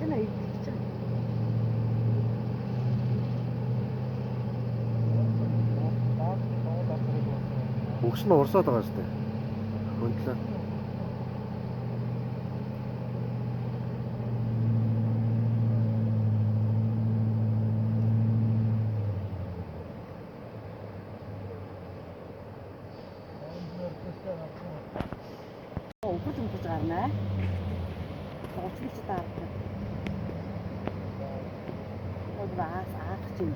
Машина идэж байгаа. Бүгс нь урсаад байгаа шүү дээ. Хөндлөө. Өвгөж гарнаа. Уучилж таардаг. Одоос аах чинь.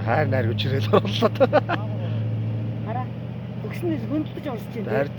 Хайр найр гэж ирэл орлоо. Хараа. Өгснөөс хөндлөж орсож байна. Найрд.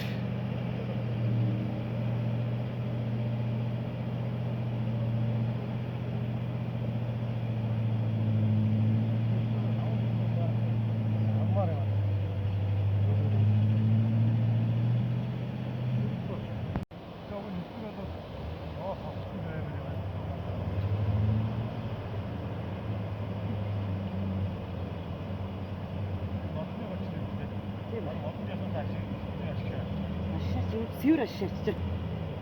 Цэвэр ашиглаж байна.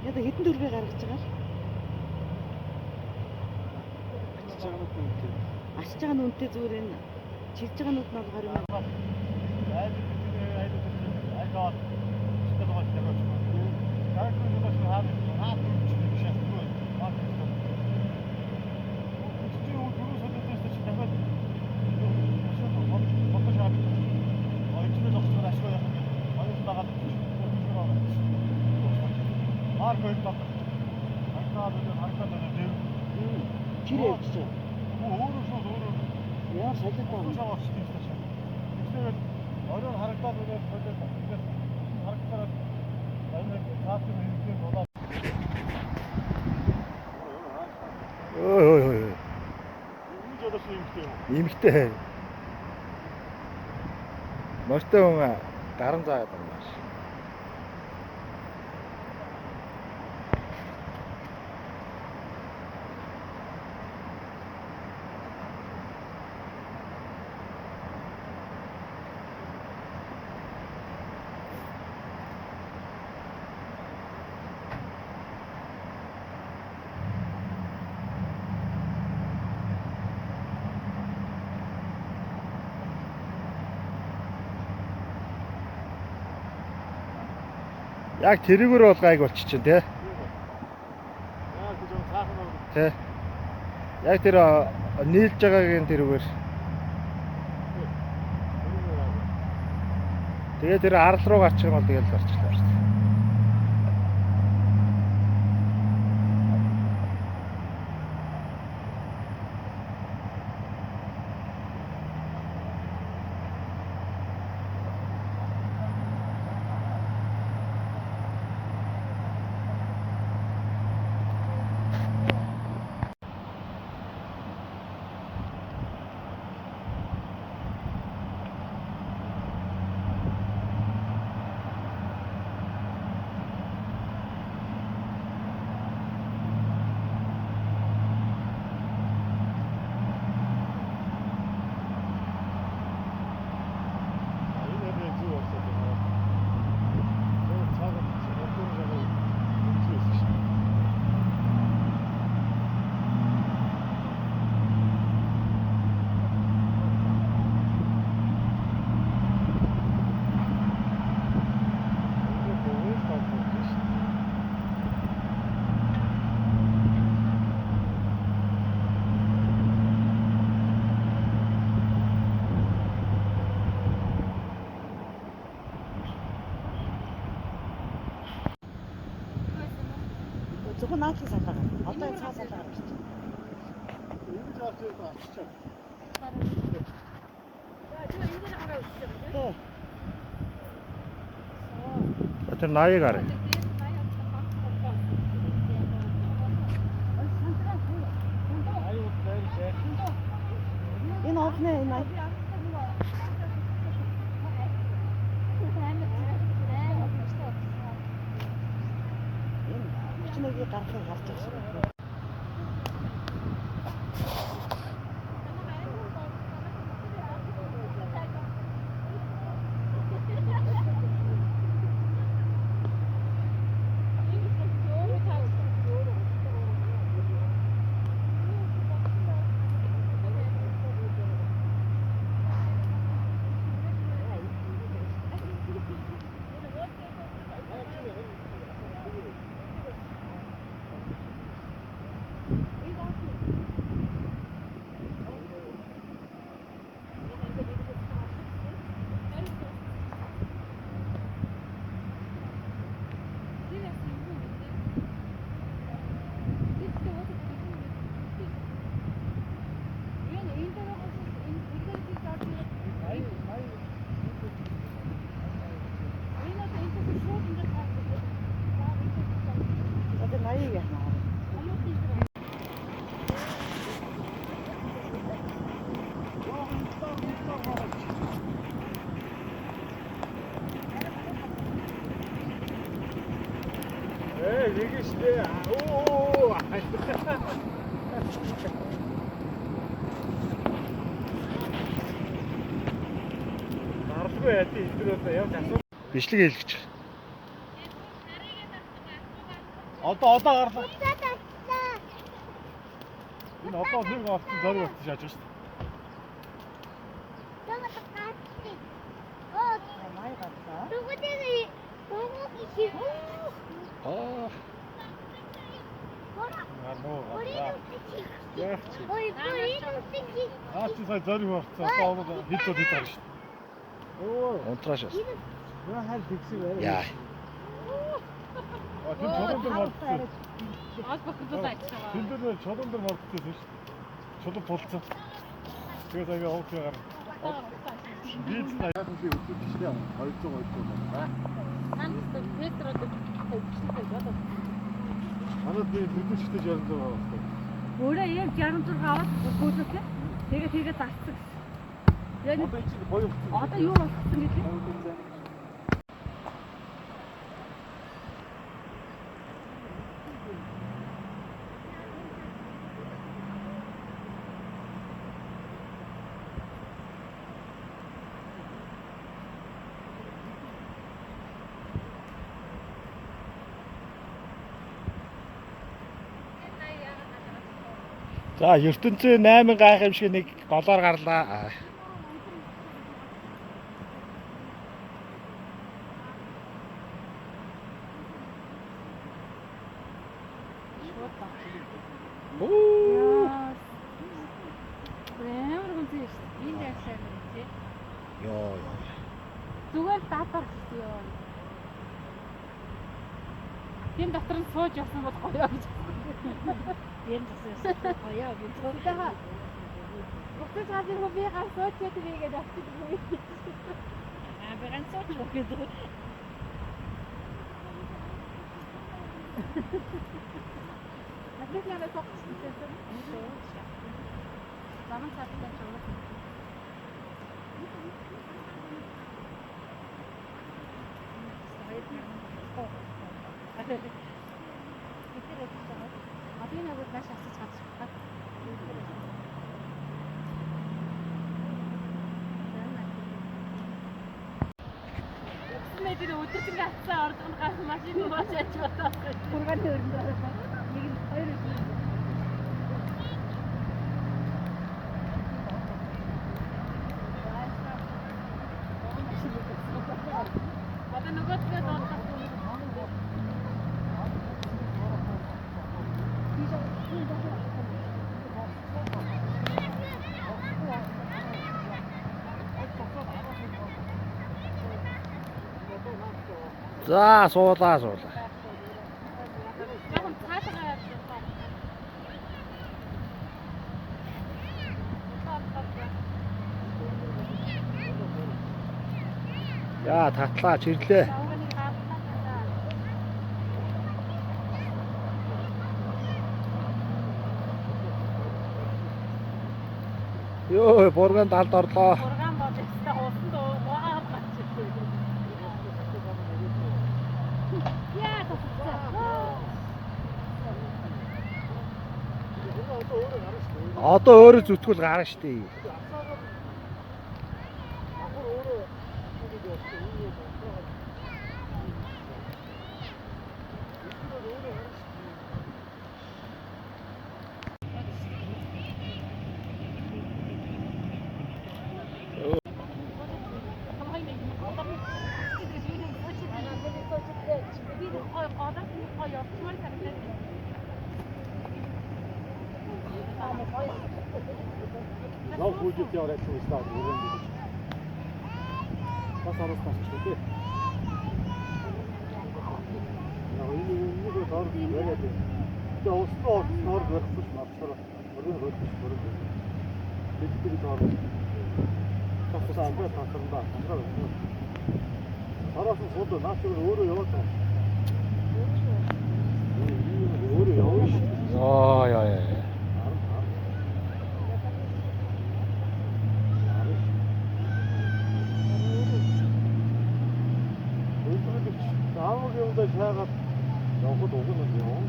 Яг хэдэн төгрөгийг гаргаж байгаа л. Ашиж байгаа нь үнэтэй зүгээр энэ чилж байгаа нүд нь бол 20 мянга. Чирээ гэж. Яа солиод байгаа. Тэгэхээр оройн харагдаад байгаа ингээд харагдаад энэ цаасан хэлдэг болоо. Ой. Юу жадаш юмхтэй юм. Имхтэй. Мостой хүн гаран заагаад байна. Яг тэрүүгээр бол гайг болчихчихэв те. Яа гэж цаахан байна. Тэ. Яг тэр нийлж байгаагийн тэрүүгээр. Тэгээ тэр арал руу гарчих юм бол тэгэл гарчихлаа шүү дээ. Зөвхөн наадхыг салгаа. Одоо энэ цаа салгаа гэж. Энэ жаач авчиж. Тэр 80 гараа. машиныг гаргахыг харж байгаа шиг байна. 얘기 시대. 오. Нарлгүй яа тий идрөөсөө явж асуу. Бичлэг хийлгэж. Одоо гарлаа. Энэ одоо нэг авсан зориг авсан шааж шүү дээ. Май гадаа. Чи сая зориг авсан. Одоо хэд удаа хийж байгаа шүү дээ. Унтрааш. Яа хаал тэгсэн байраа. Яа. Тэр чулуун дээр мордсон. Аз бохдод ажиллагаа. Тэр дээр чулуун дээр мордсон шүү дээ. Чулуун пулцсан. Тэгээд аяга овч ягаар. Бид яагаад би өдөрч шүү дээ. 200. Нан метрод төвчтэй бодоо. Манайд би өдөрчтэй 600 авсан. Өөрөө яг 66 аваад гүйцэтгэв. Тэгээ зарцсан. Яг Одоо чи гоё. одоо юу болсон гэдэг? За ертөнцийн 8 гайхамшиг нэг голоор гарлаа. Амар гүнзгий шүү. Энд яашаа юм тий. Йоо. Зүгээр даатар ёо. Тэн дотор нь сууж явсан бол гоё гэж. Энд засаа гоё гэж боддог. Бүгд газар би гар сууж тэгээд авчихсан. Аа би ганц сууж өгдөг. Надад яа суучихсан гэсэн. Намайг цааттай чамд. Один нэг удаа шатаж чадчихсан. Тэр өдөржин гацсан ордон гас машин угаачаач бодоо. Хургааны өрөнд орсон. Нэг нь хоёр өдөр. Одоо нөгөөдгөө доотлох. За суулаа. Яг цаашаа явах. Яа татлаа чирлээ. Йоо бурган талд орлоо. Ургаан бод өстой усан дуугаа гацчихсан. Яа тасцаа. Одоо өөрөө зүтгүүл гарна шүү дээ. Нав хүүхэд яваад байсан юм байна. Бас араас тарчих үү. Энэ тоор яриад байна. Тэгээ уснаа тоор барахгүй мавчраа. Өрөө. Бидний тоор. Тасаа амбай тасрандаа. Араас нь сууд наач өөрөө яваад байна. Өөрөө яваа шүү. Яа. шаагаад явхад уг нь юм.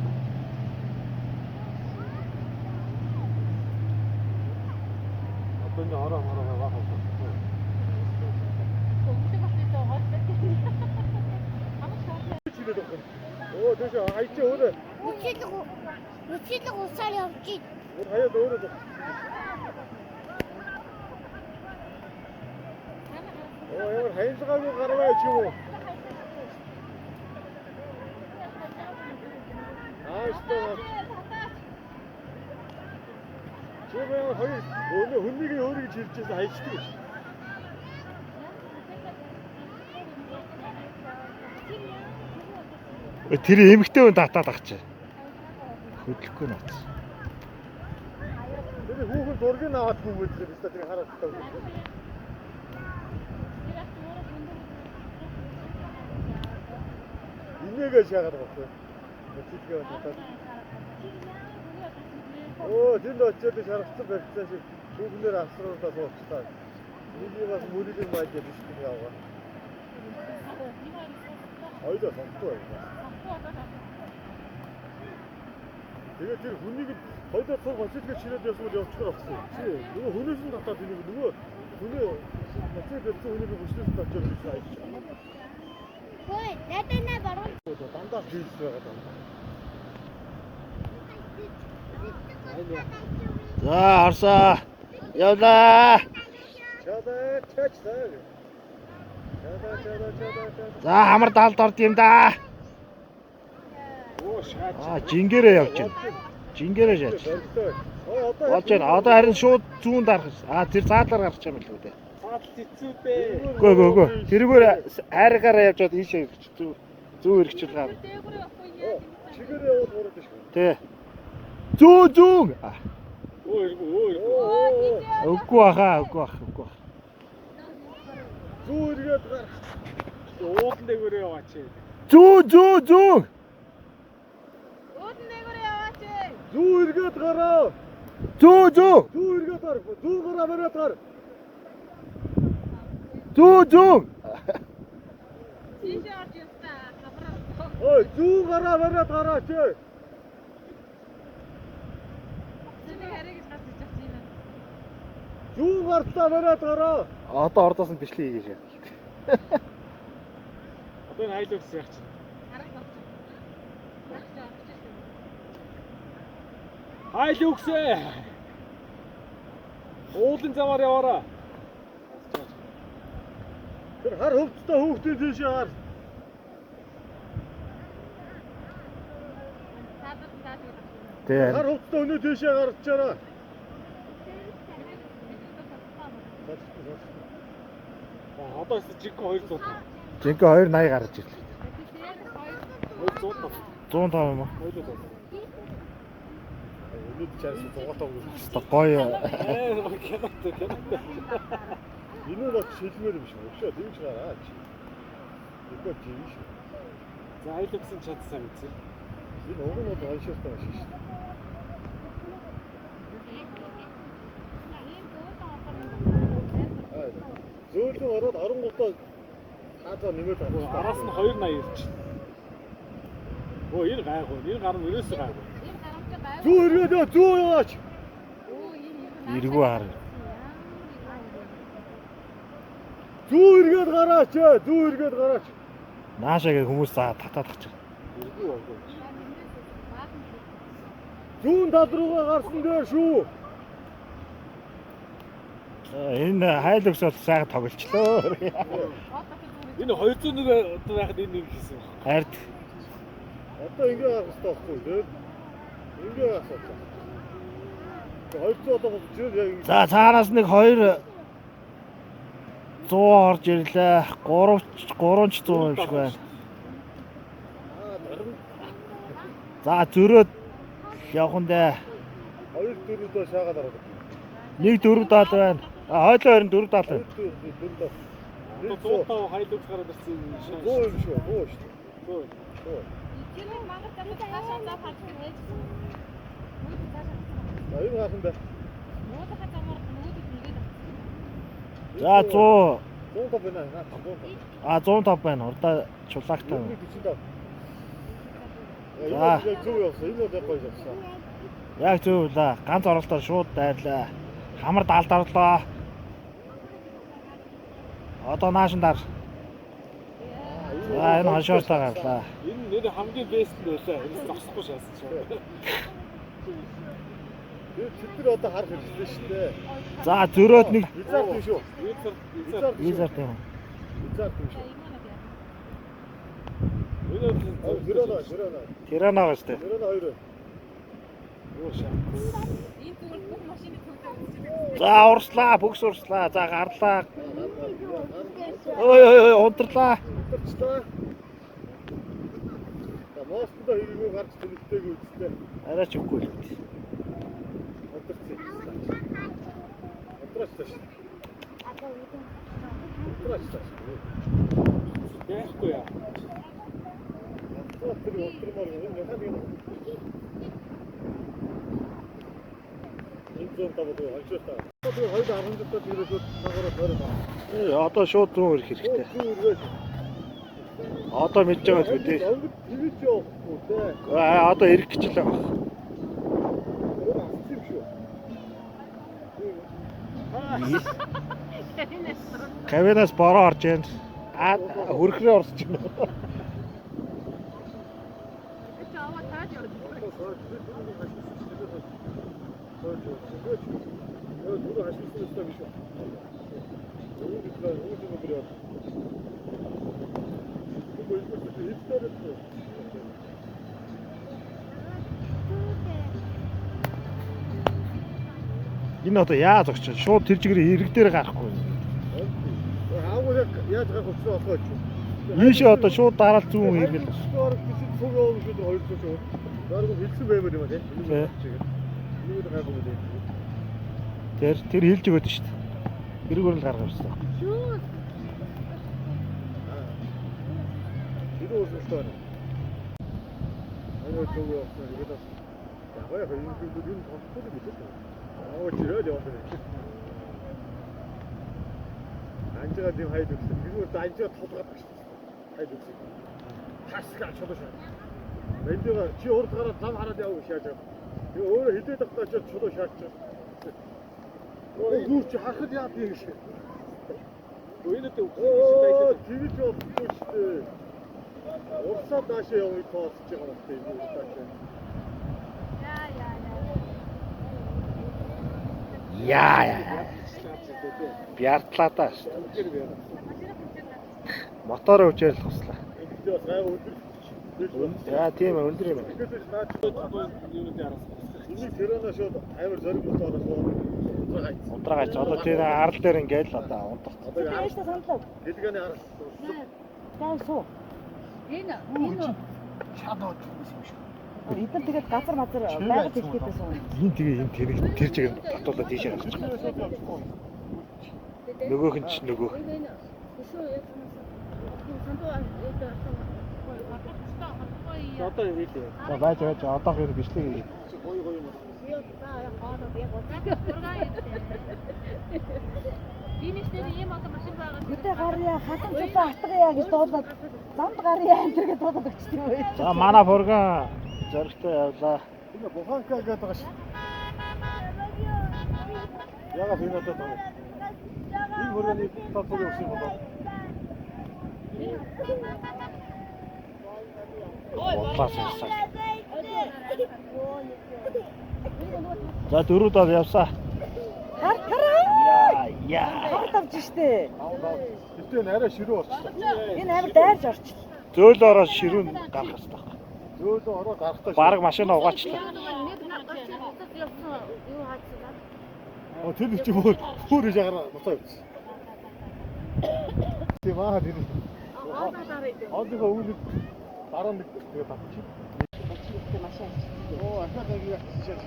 Одоо энэ ороо байгаа хаа. Оо дэше айчаа өөрөө. Үчилэг усаар явж ий. Хаяад өөрөө. Оо ямар хайнцгаагүй гарваа ч юм уу. Чимээ хоёр хүнийг өөрийг чирчээс хайчдаг гэж. Тэр эмэгтэй хүн татаад агч. Хөдлөхгүй нууц. Тэр хүүхэн зургийг аваадгүй гэдэг л тэр хараад тав. Инээгээ шаагаад байна. Тэтгэв татаад. Оо тэнд очиод шаргацсан барьцаа шиг шүүгнээр авсруулаад сууцлаа. Энийг бас мөрөлийн маяг гэж хэлдэг яваа. Ойдоо сонтой байна. Тэгээд тэр хүнийг хоёроо цог очиодгээ чирээд явсан бол явчихаар авсан. Чи нөгөө хүнээс нь татаад энийг нөгөө хүнээ очиод явсан хүнийг хүчнээс нь татаад ирсэн айч. Хөөе, надад баруун. Дандаа хийх байгаа даа. За харсаа. Явлаа. Чаа. За хамар даалд орд юм да. Оо шаач. Жингэрээ явж байна. Жингэрээ шаач. Болж байна. Одоо харин шууд зүүн дарах. Тэр цаадлаар гарч байгаа юм л үү дээ. Цаадл хэцүү дээ. Гөө. Тэргээр хайргаараа явж чад ийшээ зүү хэрэгчил гав. Чигээр яваад мөрөд шүү. Тэ. Зүүн. Үгүй баха. Зүү иргээд гар. Уудан дээгүүр яваач. Зүүн. Уудан дээгүүр яваач. Зүү иргээд гараа. Зүү. Зүү иргээд гар. Зүү гараа бараад гар. Зүү. Тийш орж явтаа. Хавраа. Ой, зүү гараа бараад гараач. Зүү гартаа бараад гараа. Одоо ордоос нь бичлэг хийгээш. Одоо энэ хайлт өгсөн яах чинь. Хайл өгсөө. Уулын замаар яваараа. Тэр хар хөвцтэй хүүхдийн тийшээ хар. Тэ. Хар хөвцтэй өнөө тийшээ гарчаараа. Одоо жинхэнэ 200. Жинхэнэ 280 гарч ирлээ. 200. 105 юм уу? 200. Өнөөдөр чаас 105 гэж. Гоё. Энэ нь шилмээр юм шиг өшөө дэмж гараач. Эдгээр тийм шүү. За айлгсан чадсан үзье. Энэ уг нь бол ойшоостой маш шүү. Зөөлөн ороод оронгуудаа хаазаа нэмээд авах. Араас нь 280 ирч. Оо энэ гайгүй. Энэ гар нь ерөөсөө гайгүй. Зүү ирээд зүү яваач. Иргүү хар. Зүү эргээд гараач. Зүү эргээд гараач. Наашагээ хүмүүс за татаад тач. Зүүн тал руугаа гарсан дээр шүү. Энэ хайл өгсөд сайхан тоглолчлоо. Энэ 201 одоо байхад энэ нэг хийсэн. Хард. Одоо ингэ гарах хэрэгтэй байхгүй тийм. Ингэ гарах хэрэгтэй. 200 одоо болж яг За цаанаас нэг 2 100 орж ирлээ. 3 100 юм шиг байна. За зөрөөд явхан дээ. 2 4-өө шаагаад ороод. 1-4-70 байна. Хойлоо 24-70 байна. 100 хайлууч гараад ирсэн. 100 юм шүү. 100 шүү. 100. Чиний мангар тамаа цаашаа зав хатдаг байж. Аюу хаасан бэ. Муудахаа замаар нөгөөд нэгээд. За 100. 100 байна. 105 байна. Урдаа чулаагтай байна. 145. За. Яг зөв явсан. Энэ бол яг гоё явсан. Яг зөв л ганц оролтоор шууд дайрлаа. Хамар даалд орлоо. Одоо наашин дар. За энэ хашаалтаа гарлаа. Энэ нэр хамгийн бест нь байлаа. Энэ зогсохгүй шаасан шүү. Тэр одоо харах хэрэгтэй шүү дээ. За зөрөөд нэг Визард юм шүү. визард юм. Визард юм шүү. Энэ зөрөөд. Тирана байгаа шүү дээ. Зөрөөд 2. Юу шаа. Энэ зүгээр бүх машины төлөө. За урслаа, бүгс урслаа. За гарлаа. Ой унтрлаа. Тэрчлээ. За моостоо хэрэгөө гарч төлөвтэйг үзтээ. Арай ч үгүй л. Яахгүй яа. Одоо шууд 100 өрөх хэрэгтэй. Одоо мэдж байгаа л үү. Одоо ирэх гэж л байгаа. Кавинаас бороо орж байна. Хөрхрөө орж байна. Чаава таад явж. Энэ одоо яаж огч шууд тэр чигээр ирэг дээр гарахгүй. Аагүй яаж гарах вэ болохоо ч. Ийшээ одоо шууд дараал зүүн хийгээл. Скор гэж цуг явах шүү дээ 200 шүү. Дараагүй хэлсэн баймаар юм аа тийм. Нэг гайгүй дээ. Тэр хэлж өгöd шүү дээ. Хэрэг өрөл гаргав шүү. Шүү. Тэр өөрсдөө. Аюу цуг явсан гэдэг. Ягаа яа энэ тоглохгүй юм биш үү? Чирээд явсан. Анжигаа тийм хайд өгсөн. Би өөр анжигаа толгойд багш. Хайд өгсөн. Тасгаа чулууш. Бэндээ чи урд гараад зам хараад явах шааж байгаа. Би өөрөө хідээд тахтаа чи чулуу шааж байгаа. Гүүр чи хахад яа би гэж. Өөрөд өгсөн. Тэгж явахгүй шүү дээ. Урсаа даашаа явах тоосч байгаа юм байна. Энэ урсаа. Яа. Бяртлаа даа. Мотор өвчээр л туслаа. Яа тийм ээ өндөр юм. Энийг тэрэнэ шууд амар зориг мотороос Унтраагач одоо тэр арал дээр ингээл одоо унтах. одоо Яаж та сандлаа? гэлгээний арал. Таасуу. Энэ Шадаад юм шиг. Эдгээр тэгээд газар мазар байгаад хэлгээд байсан. Ийм тэгээ юм тэр чигээр татуулаад тийшээ гарч байгаа. Нөгөөх нь ч нөгөө. Одоо юм хэлээ. За байж одоо хэрэг бичлэг. Гоё гоё юм. Динэстэр ийм одоо машин байгаа. Гэтэ гарья хатан цаа атгая гэж дуулаад замд гарья энэ гэж дуулаад өгчтэй юм байна. За манай фурган зоригтой явлаа. Энэ буханка гэдэг байгаа шүү. Ягаад энэ одоо тань. Энэ хөргөний татвар өгсөн болоо. Бодлоос явсан. За дөрөв доо явсаа. Хараа. Яа. Хард авч штэ. Гэтэ арай ширүү болчихсон. Энэ амар дайрж орчлоо. Зөөл ороод ширүүн гарах хэрэгтэй. Зөөлөө ороо гарахтаа. Бараг машина угаачлаа. Тэр чи бүр жагаар буцаа явсан. Тийм аа тэр. Одоо өвлөд дараа нэг тэгээ татчих. Оо ахаад яг чичээ.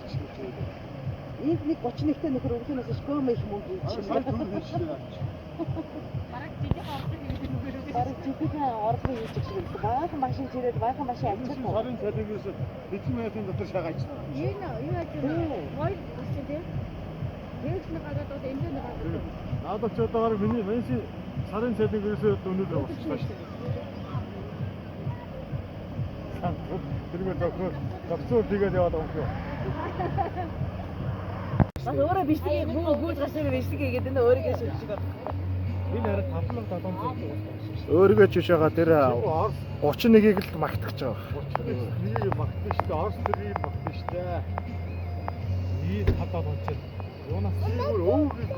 Энд нэг 31-тэй нөхөр өглөөнөөс шкоом их мөнгө Сайн хийчихсэн. түр хийчихлээ. Бараг жигээр орлого хийчих шиг байсан. Баахан машин чирээд баахан машин авчихсан. Сарын цалингээс хэдэн минутын дотор шагааж. Юу яаж вэ? Гой үстэй тий. Тэрсний гараад одоо эмнэлэг гараад. Надад ч одоо гараг миний сарын цалингээс өнөөдөр болчихлоо шүү. Тэргээ төгсөө тэгээд яваад байгаа юм. Бас өөрөө бичлэг гүйж гашиг бичлэг хийгээд энэ өөрийгөө шилжиж байгаа. Энэ хараа 5,700 Өөригөө ч биш байгаа тэр 31-ийг л магтаж байгаа. Нэг магтсан шүү дээ. Орос төрийг магтсан шүү дээ. Ийм хадаад онцол. Юунаас зүгээр өвгөл.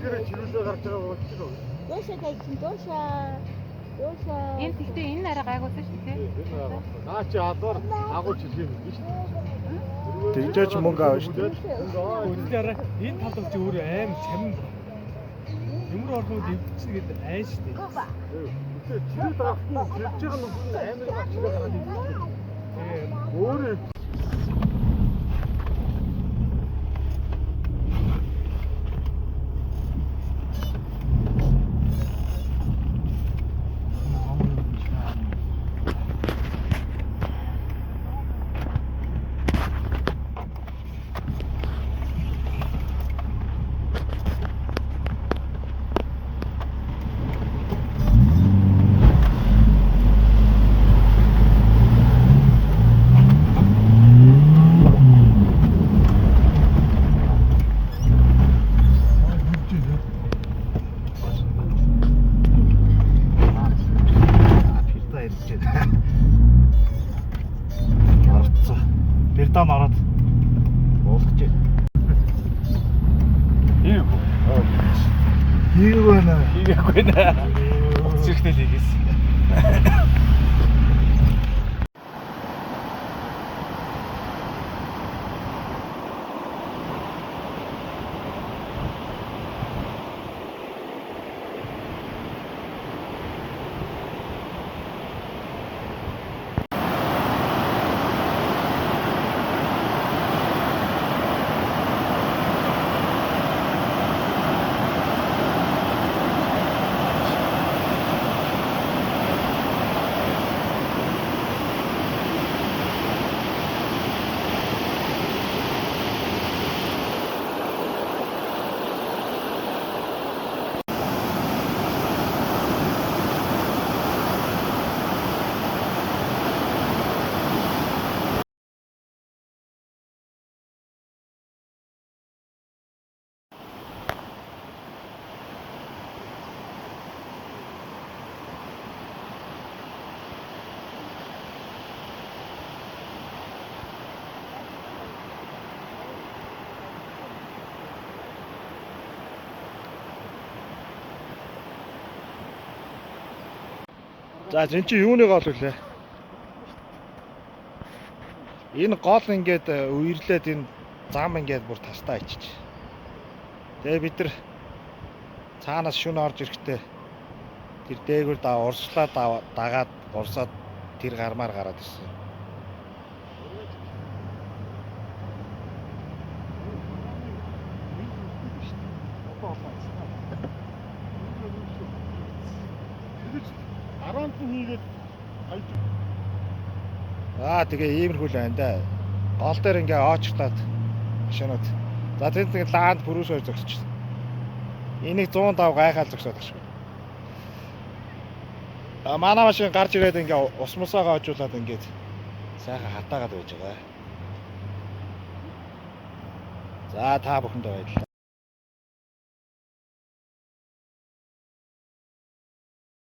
Тэр чирүүлээ гарч байгаа болчихлоо. Энэ тэгтээ энэ арай гайгуулсан шүү дээ. Наа чи адвар агуулж хэлэх юм биш үү? Тэгжээч мөнгө авна шүү дээ. Үнэхээр энэ талд чи өөрөө аим чамд. Юмр орхууд эвдчихсэн гэдэг айн шүү дээ. Тэгээ чирээд авах нь хэлж байгаа нь амар гарч байгаа юм. Өөрөө Пердан ороод уулгаж байна. Ийм Юу байна? хийгээгүй нэ. Зэрэгтэй л хийгээсэн. За зэн чи юуныг гол үлээ? Энэ гол ингээд үерлээд энэ зам ингээд бүр тастаа ичиж. Тэгээ бид нар цаанаас шүн орж ирэхдээ тэр дээгүүр урслаад дагаад урсаад тэр гармаар гараад ирсэн. хийгээд Тэгээ иймэрхүү л байна да. Гол дээр ингээ оочрлаад машинууд. За тэнд нэг лаанд бүрүүсээр зогсчихсон. Энийг 105 гайхаал зогсоод багш. Манай машин гарч ирээд ингээ ус мусаагаа очуулаад ингээд сайхан хатаагаад байж байгаа. За та бүхэндээ баярлалаа.